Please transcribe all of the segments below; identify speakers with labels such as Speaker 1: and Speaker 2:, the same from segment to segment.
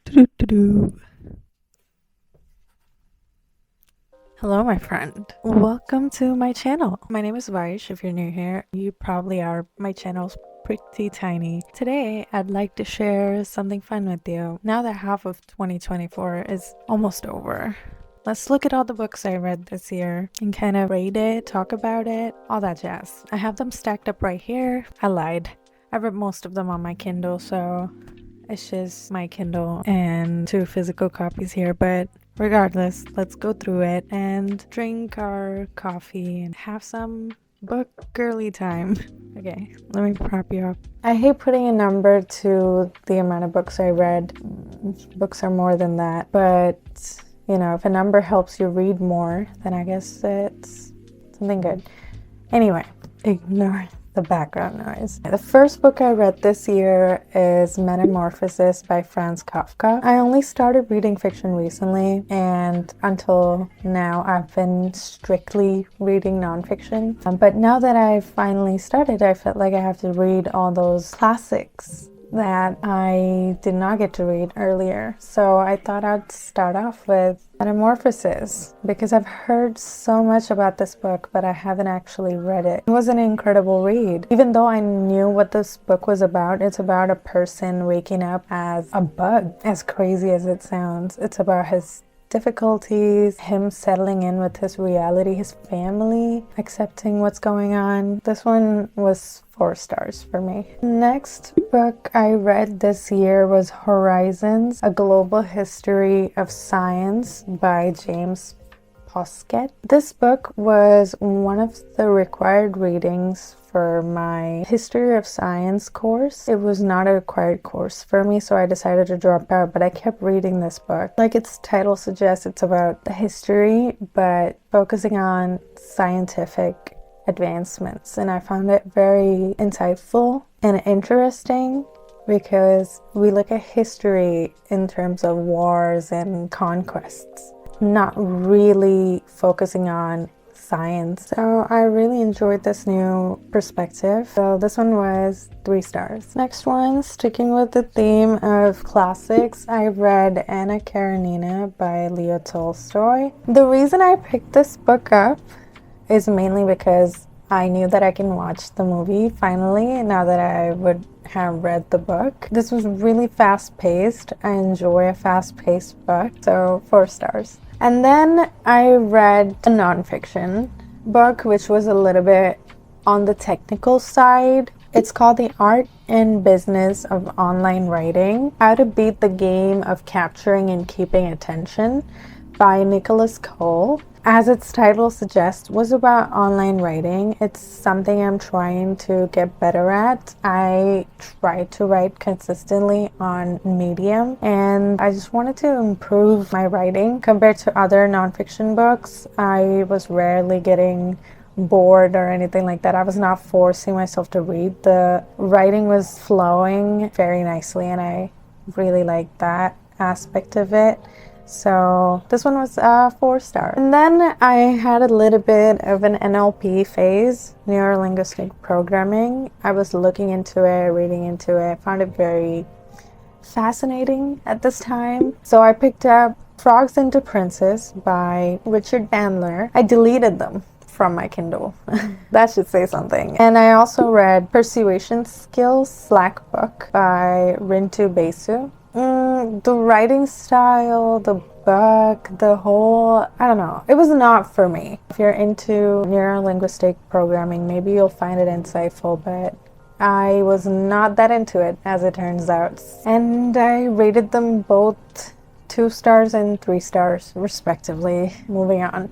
Speaker 1: Do-do-do-do. Hello, my friend. Welcome to my channel. My name is Vaish. If you're new here, you probably are. My channel's pretty tiny. Today, I'd like to share something fun with you. Now that half of 2024 is almost over, let's look at all the books I read this year and kind of rate it, talk about it, all that jazz. I have them stacked up right here. I lied. I read most of them on my Kindle, so it's just my Kindle and 2 physical copies here, but regardless, let's go through it and drink our coffee and have some book girly time. Okay, let me prop you up. I hate putting a number to the amount of books I read. Books are more than that, but you know, if a number helps you read more, then I guess it's something good. Anyway, ignore the background noise. The first book I read this year is Metamorphosis by Franz Kafka. I only started reading fiction recently, and until now I've been strictly reading nonfiction. But now that I've finally started, I felt like I have to read all those classics that I did not get to read earlier. So I thought I'd start off with Metamorphosis because I've heard so much about this book, but I haven't actually read it. It was an incredible read. Even though I knew what this book was about, it's about a person waking up as a bug. As crazy as it sounds, it's about his difficulties, him settling in with his reality, his family, accepting what's going on. This one was 4 stars for me. Next book I read this year was Horizons, A Global History of Science by James Poskett. This book was one of the required readings for my History of Science course. It was not a required course for me, so I decided to drop out, but I kept reading this book. Like its title suggests, it's about the history, but focusing on scientific advancements, and I found it very insightful and interesting because we look at history in terms of wars and conquests, not really focusing on science. So I really enjoyed this new perspective. So this one was 3 stars. Next one, sticking with the theme of classics, I read Anna Karenina by Leo Tolstoy. The reason I picked this book up is mainly because I knew that I can watch the movie finally now that I would have read the book. This was really fast-paced. I enjoy a fast-paced book, so 4 stars. And then I read a nonfiction book, which was a little bit on the technical side. It's called The Art and Business of Online Writing: How to Beat the Game of Capturing and Keeping Attention by Nicholas Cole. As its title suggests, was about online writing. It's something I'm trying to get better at. I try to write consistently on Medium, and I just wanted to improve my writing. Compared to other nonfiction books, I was rarely getting bored or anything like that. I was not forcing myself to read. The writing was flowing very nicely, and I really liked that aspect of it. So this one was 4 stars. And then I had a little bit of an NLP phase, neuro-linguistic programming. I was looking into it, reading into it. I found it very fascinating at this time. So I picked up Frogs into Princes by Richard Bandler. I deleted them from my Kindle. That should say something. And I also read Persuasion Skills Slack Book by Rintu Basu. The writing style, the book, the whole, I don't know. It was not for me. If you're into neuro-linguistic programming, maybe you'll find it insightful, but I was not that into it, as it turns out. And I rated them both 2 stars and 3 stars, respectively. Moving on.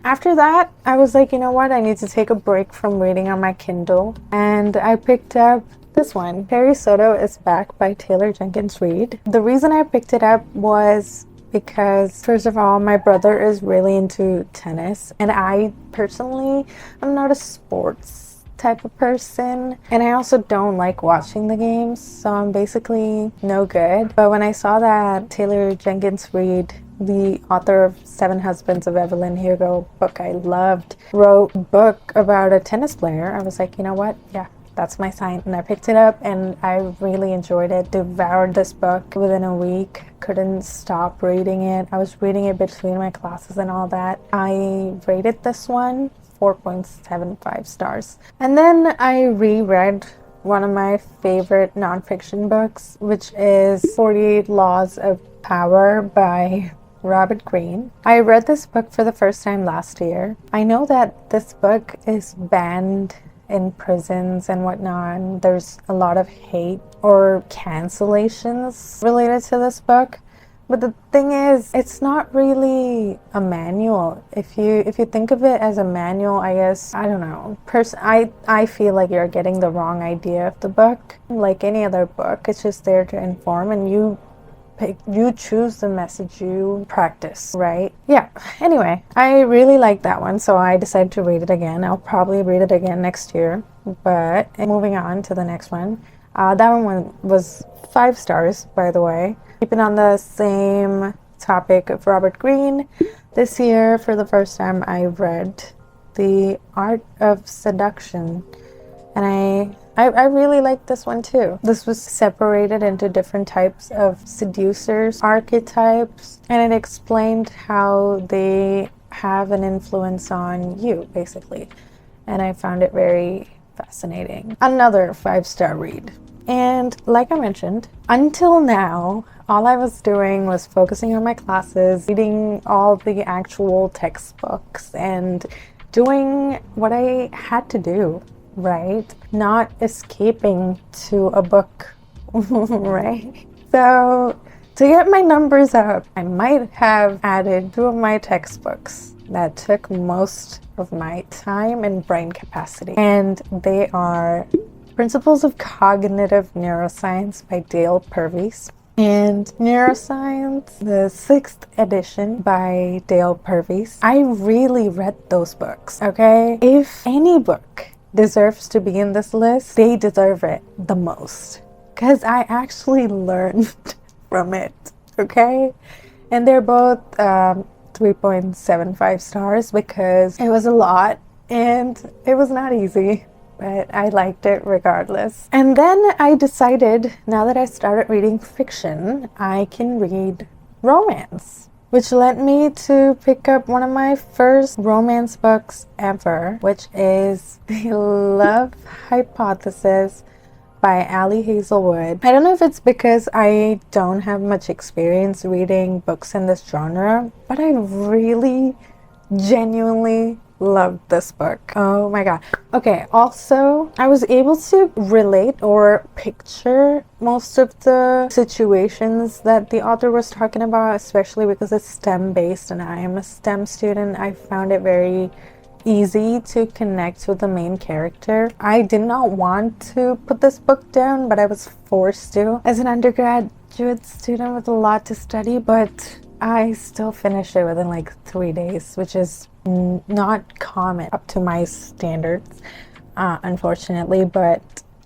Speaker 1: After that, I was like, you know what? I need to take a break from reading on my Kindle. And I picked up this one, Perry Soto is Back by Taylor Jenkins Reid. The reason I picked it up was because, first of all, my brother is really into tennis, and I personally am not a sports type of person, and I also don't like watching the games, so I'm basically no good. But when I saw that Taylor Jenkins Reid, the author of 7 Husbands of Evelyn Hugo, book I loved, wrote a book about a tennis player, I was like, you know what? Yeah, that's my sign. And I picked it up and I really enjoyed it. Devoured this book within a week. Couldn't stop reading it. I was reading it between my classes and all that. I rated this one 4.75 stars. And then I reread one of my favorite nonfiction books, which is 48 Laws of Power by Robert Greene. I read this book for the first time last year. I know that this book is banned in prisons and whatnot, and there's a lot of hate or cancellations related to this book. But the thing is, it's not really a manual. If you think of it as a manual, I guess, I don't know. I feel like you're getting the wrong idea of the book. Like any other book, it's just there to inform, and you choose the message you practice, right? Yeah. Anyway, I really like that one, so I decided to read it again. I'll probably read it again next year. But moving on to the next one. That one was 5 stars, by the way. Keeping on the same topic of Robert Greene, this year for the first time I read The Art of Seduction, and I really liked this one too. This was separated into different types of seducers, archetypes, and it explained how they have an influence on you, basically. And I found it very fascinating. Another 5-star read. And like I mentioned, until now, all I was doing was focusing on my classes, reading all the actual textbooks, and doing what I had to do, right? Not escaping to a book, right? So to get my numbers up, I might have added 2 of my textbooks that took most of my time and brain capacity. And they are Principles of Cognitive Neuroscience by Dale Purvis, and Neuroscience, the 6th edition by Dale Purvis. I really read those books, okay? If any book deserves to be in this list, they deserve it the most, because I actually learned from it, okay? And they're both 3.75 stars because it was a lot and it was not easy. But I liked it regardless. And then I decided, now that I started reading fiction, I can read romance, which led me to pick up one of my first romance books ever, which is The Love Hypothesis by Ali Hazelwood. I don't know if it's because I don't have much experience reading books in this genre, but I really genuinely loved this book. Oh my god. Okay, also I was able to relate or picture most of the situations that the author was talking about, especially because it's STEM based and I am a STEM student. I found it very easy to connect with the main character. I did not want to put this book down, but I was forced to as an undergraduate student with a lot to study, but I still finished it within like 3 days, which is not common up to my standards, unfortunately. But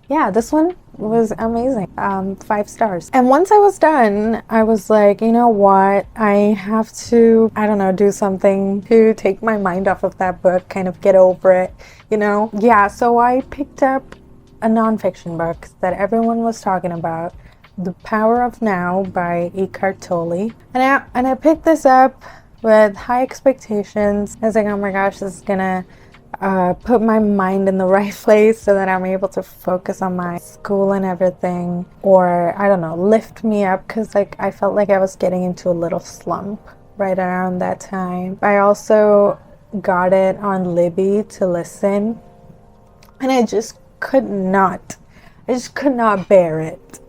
Speaker 1: yeah, this one was amazing. 5 stars. And once I was done, I was like, you know what? I have to, I don't know, do something to take my mind off of that book, kind of get over it, you know? Yeah, so I picked up a nonfiction book that everyone was talking about, The Power of Now by Eckhart Tolle. And I picked this up with high expectations. I was like, oh my gosh, this is gonna put my mind in the right place so that I'm able to focus on my school and everything, or I don't know, lift me up, because like I felt like I was getting into a little slump right around that time. I also got it on Libby to listen, and I just could not bear it.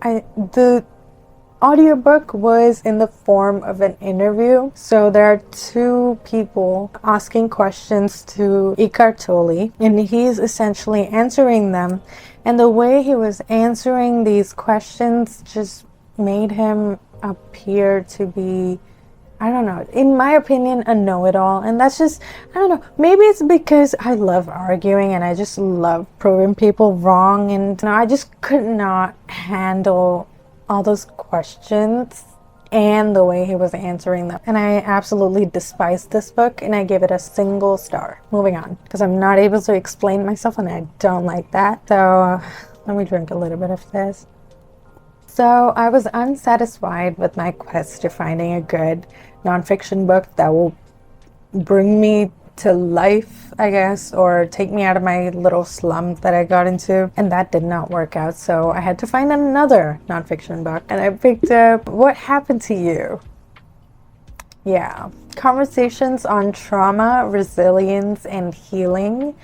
Speaker 1: The audiobook was in the form of an interview. So there are 2 people asking questions to Eckhart Tolle, and he's essentially answering them. And the way he was answering these questions just made him appear to be, I don't know, in my opinion, a know-it-all. And that's just, I don't know, maybe it's because I love arguing and I just love proving people wrong, and I just could not handle all those questions and the way he was answering them. And I absolutely despised this book, and I gave it a single star. Moving on, because I'm not able to explain myself, and I don't like that. So let me drink a little bit of this. So I was unsatisfied with my quest to finding a good nonfiction book that will bring me to life, I guess, or take me out of my little slump that I got into, and that did not work out. So I had to find another nonfiction book, and I picked up What Happened to You? Yeah, Conversations on Trauma, Resilience, and Healing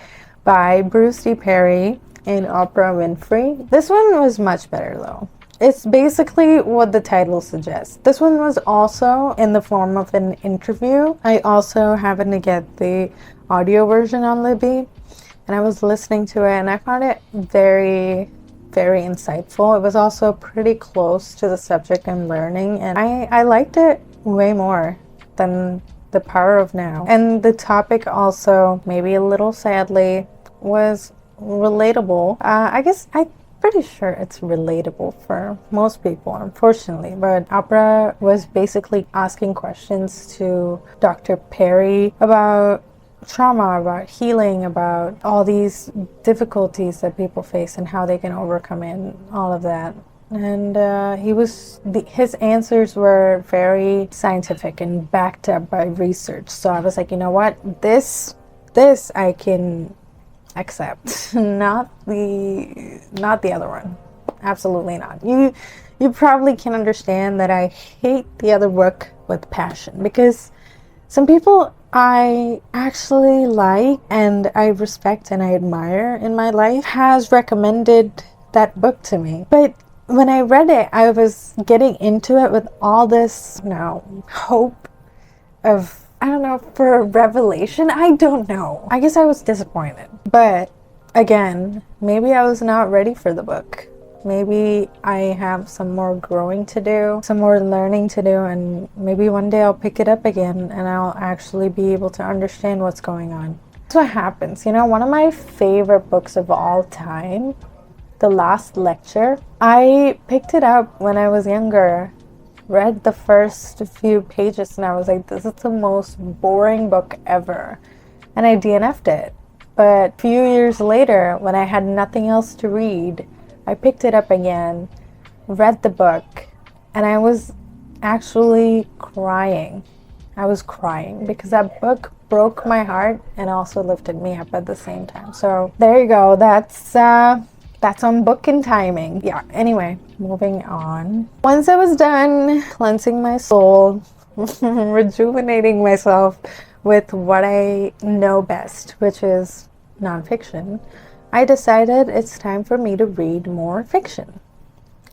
Speaker 1: by Bruce D. Perry and Oprah Winfrey. This one was much better though. It's basically what the title suggests. This one was also in the form of an interview. I also happened to get the audio version on Libby, and I was listening to it, and I found it very, very insightful. It was also pretty close to the subject I'm learning, and I liked it way more than The Power of Now. And the topic also, maybe a little sadly, was relatable. I guess I'm pretty sure it's relatable for most people, unfortunately. But Oprah was basically asking questions to Dr. Perry about trauma, about healing, about all these difficulties that people face and how they can overcome it and all of that. And his answers were very scientific and backed up by research. So I was like, you know what, this I can accept. Not the other one. Absolutely not. You probably can understand that I hate the other book with passion, because some people I actually like and I respect and I admire in my life has recommended that book to me. But when I read it, I was getting into it with all this, hope of, I don't know, for a revelation. I don't know. I guess I was disappointed. But again, maybe I was not ready for the book. Maybe I have some more growing to do, some more learning to do, and maybe one day I'll pick it up again and I'll actually be able to understand what's going on. That's what happens. One of my favorite books of all time, The Last Lecture, I picked it up when I was younger, read the first few pages, and I was like, this is the most boring book ever. And I DNF'd it. But a few years later, when I had nothing else to read, I picked it up again, read the book, and I was actually crying. I was crying because that book broke my heart and also lifted me up at the same time. So there you go. That's on book and timing. Yeah, anyway, moving on. Once I was done cleansing my soul, rejuvenating myself with what I know best, which is nonfiction, I decided it's time for me to read more fiction.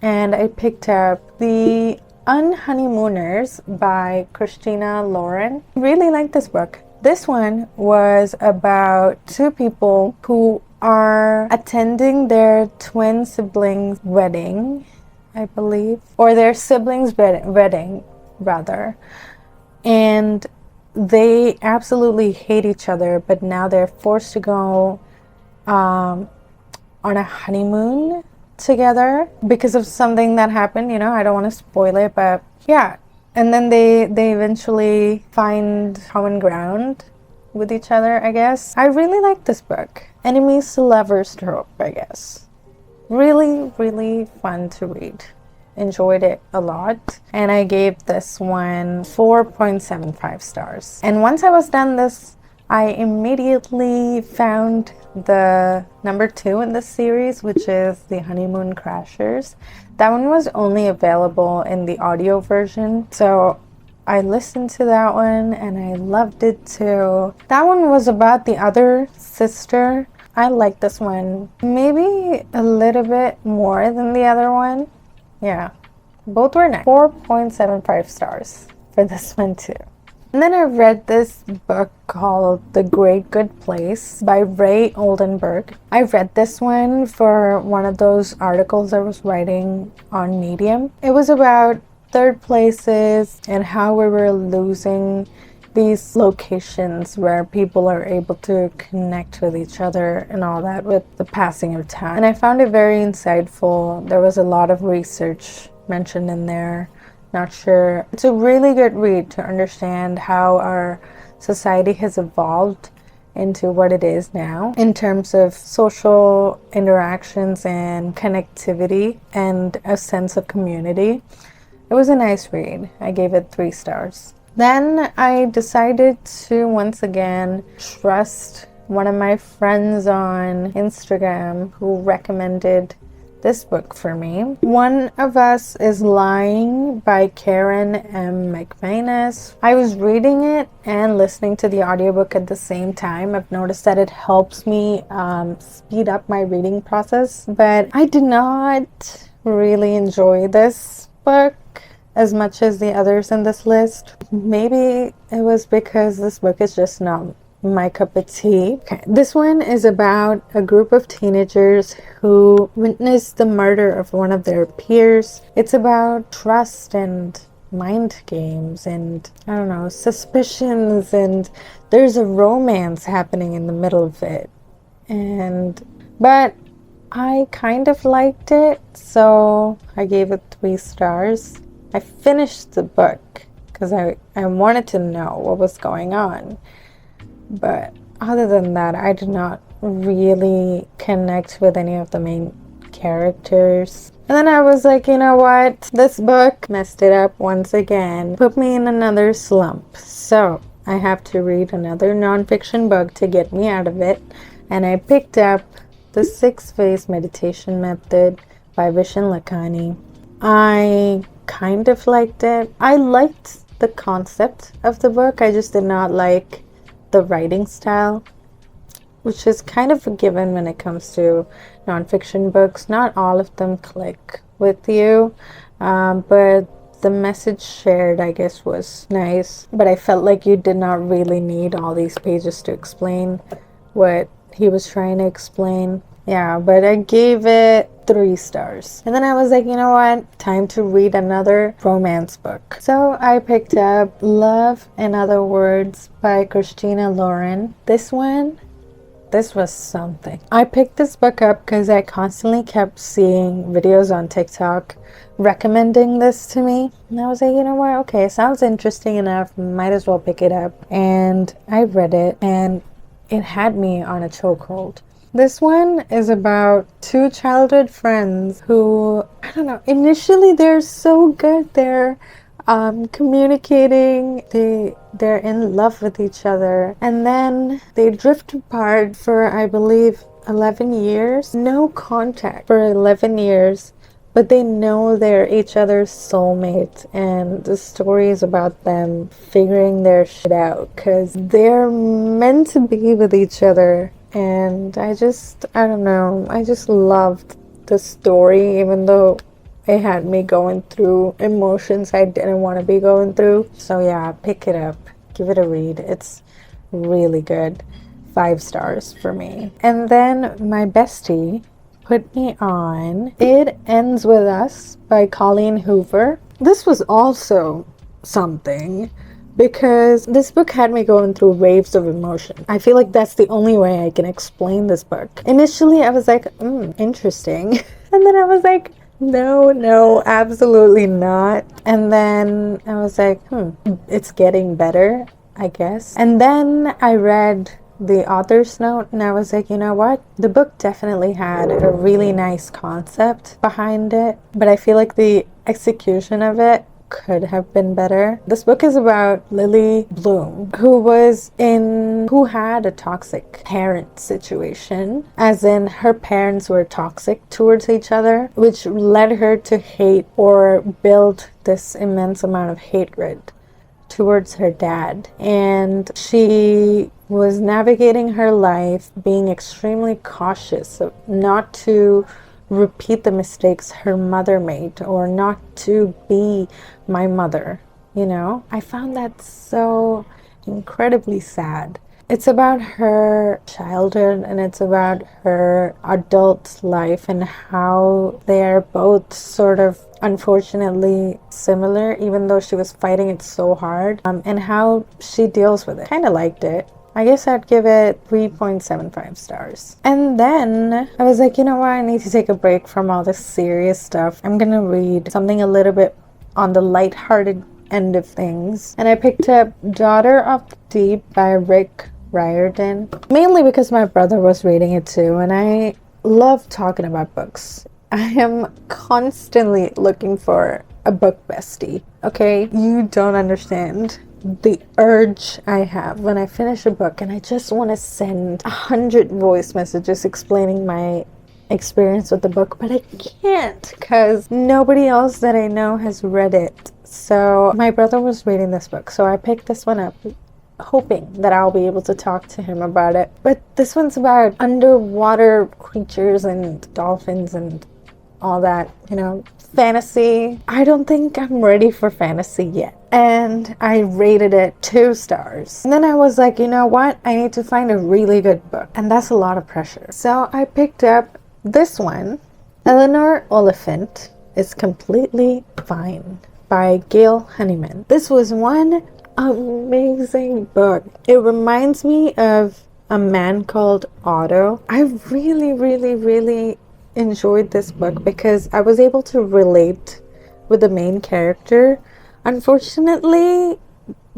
Speaker 1: And I picked up The Unhoneymooners by Christina Lauren. I really like this book. This one was about two people who are attending their twin siblings' wedding, I believe, or their siblings' wedding, rather. And they absolutely hate each other, but now they're forced to go on a honeymoon together because of something that happened. I don't want to spoil it, but yeah. And then they eventually find common ground with each other, I guess. I really like this book. Enemies to lovers trope, I guess. Really, really fun to read. Enjoyed it a lot. And I gave this one 4.75 stars. And once I was done this, I immediately found the number 2 in this series, which is The Honeymoon Crashers. That one was only available in the audio version, so I listened to that one and I loved it too. That one was about the other sister. I like this one maybe a little bit more than the other one. Yeah, both were nice. 4.75 stars for this one too. And then I read this book called The Great Good Place by Ray Oldenburg. I read this one for one of those articles I was writing on Medium. It was about third places and how we were losing these locations where people are able to connect with each other and all that with the passing of time. And I found it very insightful. There was a lot of research mentioned in there Not sure. It's a really good read to understand how our society has evolved into what it is now in terms of social interactions and connectivity and a sense of community. It was a nice read. I gave it 3 stars. Then I decided to once again trust one of my friends on Instagram who recommended this book for me. One of Us is Lying by Karen M. McManus. I was reading it and listening to the audiobook at the same time. I've noticed that it helps me speed up my reading process, but I did not really enjoy this book as much as the others in this list. Maybe it was because this book is just not my cup of tea. Okay. This one is about a group of teenagers who witnessed the murder of one of their peers. It's about trust and mind games and, I don't know, suspicions, and there's a romance happening in the middle of it. But I kind of liked it, so I gave it 3 stars. I finished the book because I wanted to know what was going on. But other than that, I did not really connect with any of the main characters. And then I was like, you know what? This book messed it up once again. Put me in another slump. So I have to read another nonfiction book to get me out of it. And I picked up The 6-Phase Meditation Method by Vishen Lakhani. I kind of liked it. I liked the concept of the book. I just did not like the writing style, which is kind of a given when it comes to nonfiction books. Not all of them click with you, but the message shared, I guess, was nice. But I felt like you did not really need all these pages to explain what he was trying to explain. Yeah, but I gave it 3 stars. And then I was like, you know what? Time to read another romance book. So I picked up Love and Other Words by Christina Lauren. This was something. I picked this book up because I constantly kept seeing videos on TikTok recommending this to me. And I was like, you know what? Okay, sounds interesting enough. Might as well pick it up. And I read it and it had me on a chokehold. This one is about 2 childhood friends who, I don't know, initially they're so good. They're communicating, they're in love with each other, and then they drift apart for, I believe, 11 years. No contact for 11 years, but they know they're each other's soulmate, and the story is about them figuring their shit out because they're meant to be with each other. And I don't know, I just loved the story, even though it had me going through emotions I didn't want to be going through. So yeah, pick it up, give it a read. It's really good. 5 stars for me. And then my bestie put me on It Ends With Us by Colleen Hoover. This was also something, because this book had me going through waves of emotion. I feel like that's the only way I can explain this book. Initially, I was like, interesting. And then I was like, no, absolutely not. And then I was like, it's getting better, I guess. And then I read the author's note and I was like, you know what? The book definitely had a really nice concept behind it, but I feel like the execution of it could have been better. This book is about Lily Bloom, who had a toxic parent situation, as in her parents were toxic towards each other, which led her to hate or build this immense amount of hatred towards her dad. And she was navigating her life being extremely cautious not to repeat the mistakes her mother made, or not to be my mother, you know? I found that so incredibly sad. It's about her childhood and it's about her adult life and how they are both sort of unfortunately similar, even though she was fighting it so hard, and how she deals with it. Kind of liked it. I guess I'd give it 3.75 stars. And then I was like, you know what? I need to take a break from all this serious stuff. I'm gonna read something a little bit on the lighthearted end of things. And I picked up Daughter of the Deep by Rick Riordan, mainly because my brother was reading it too, and I love talking about books. I am constantly looking for a book bestie, okay? You don't understand the urge I have when I finish a book and I just want to send 100 voice messages explaining my experience with the book, but I can't because nobody else that I know has read it. So my brother was reading this book, so I picked this one up hoping that I'll be able to talk to him about it. But this one's about underwater creatures and dolphins and all that, you know, fantasy. I don't think I'm ready for fantasy yet. And I rated it 2 stars. And then I was like, you know what? I need to find a really good book. And that's a lot of pressure. So I picked up this one, Eleanor Oliphant is Completely Fine by Gail Honeyman. This was one amazing book. It reminds me of A Man Called Otto. I really enjoyed this book because I was able to relate with the main character. Unfortunately,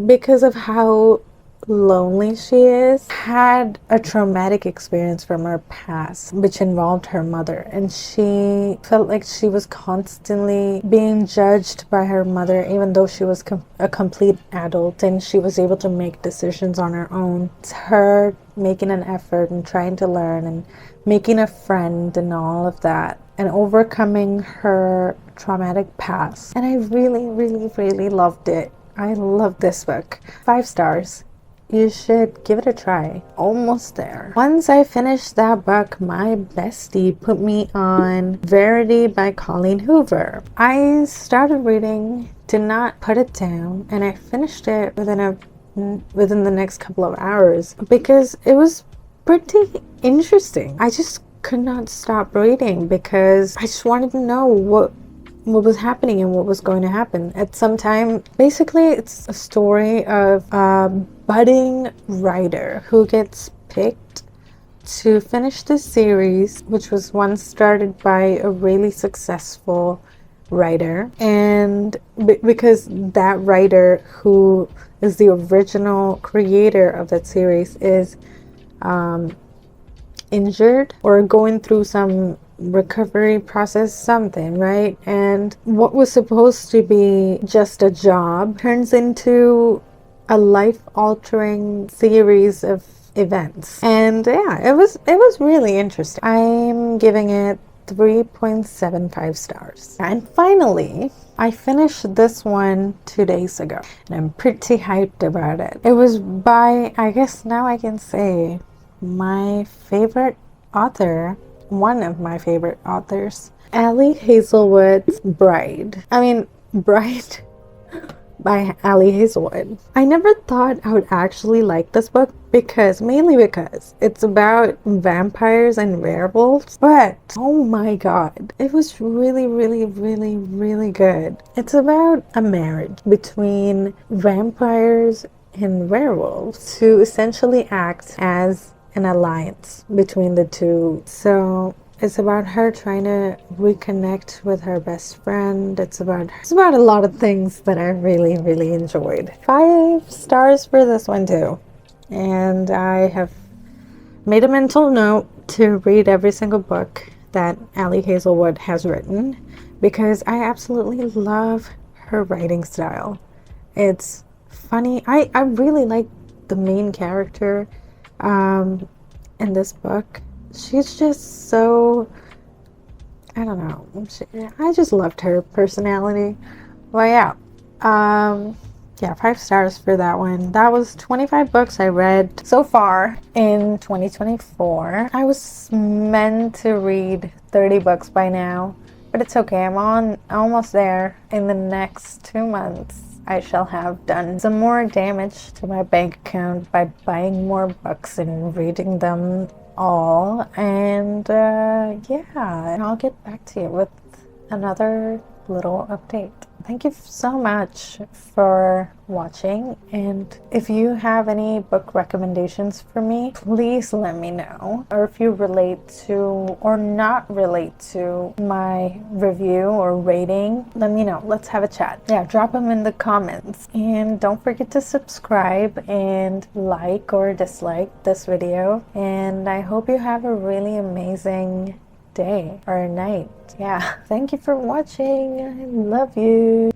Speaker 1: because of how lonely she is, had a traumatic experience from her past which involved her mother, and she felt like she was constantly being judged by her mother even though she was a complete adult and she was able to make decisions on her own. It's her making an effort and trying to learn and making a friend and all of that and overcoming her traumatic past, and I really loved it. I love this book. 5 stars. You should give it a try. Almost there. Once I finished that book, my bestie put me on Verity by Colleen Hoover. I started reading, did not put it down, and I finished it within the next couple of hours because it was pretty interesting. I just could not stop reading because I just wanted to know what was happening and what was going to happen at some time. Basically, it's a story of a budding writer who gets picked to finish this series, which was once started by a really successful writer, and because that writer, who is the original creator of that series, is injured or going through some recovery process, something, right? And what was supposed to be just a job turns into a life-altering series of events. And yeah, it was really interesting. I'm giving it 3.75 stars. And finally, I finished this one 2 days ago, and I'm pretty hyped about it. It was by, I guess now I can say, my favorite author, one of my favorite authors, Ali Hazelwood's Bride by Ali Hazelwood. I never thought I would actually like this book mainly because it's about vampires and werewolves, but oh my god, it was really good. It's about a marriage between vampires and werewolves who essentially act as an alliance between the two. So it's about her trying to reconnect with her best friend. It's about a lot of things that I really enjoyed. 5 stars for this one too. And I have made a mental note to read every single book that Ali Hazelwood has written because I absolutely love her writing style. It's funny. I really like the main character in this book. She's just so, I don't know, I just loved her personality. Well, yeah, 5 stars for that one. That was 25 books I read so far in 2024. I was meant to read 30 books by now, but it's okay. I'm almost there. In the next 2 months, I shall have done some more damage to my bank account by buying more books and reading them all. And and I'll get back to you with another little update. thank you so much for watching, and if you have any book recommendations for me, please let me know. Or if you relate to or not relate to my review or rating, let me know. Let's have a chat. Yeah, drop them in the comments, and don't forget to subscribe and like or dislike this video. And I hope you have a really amazing day or night. Yeah, thank you for watching. I love you.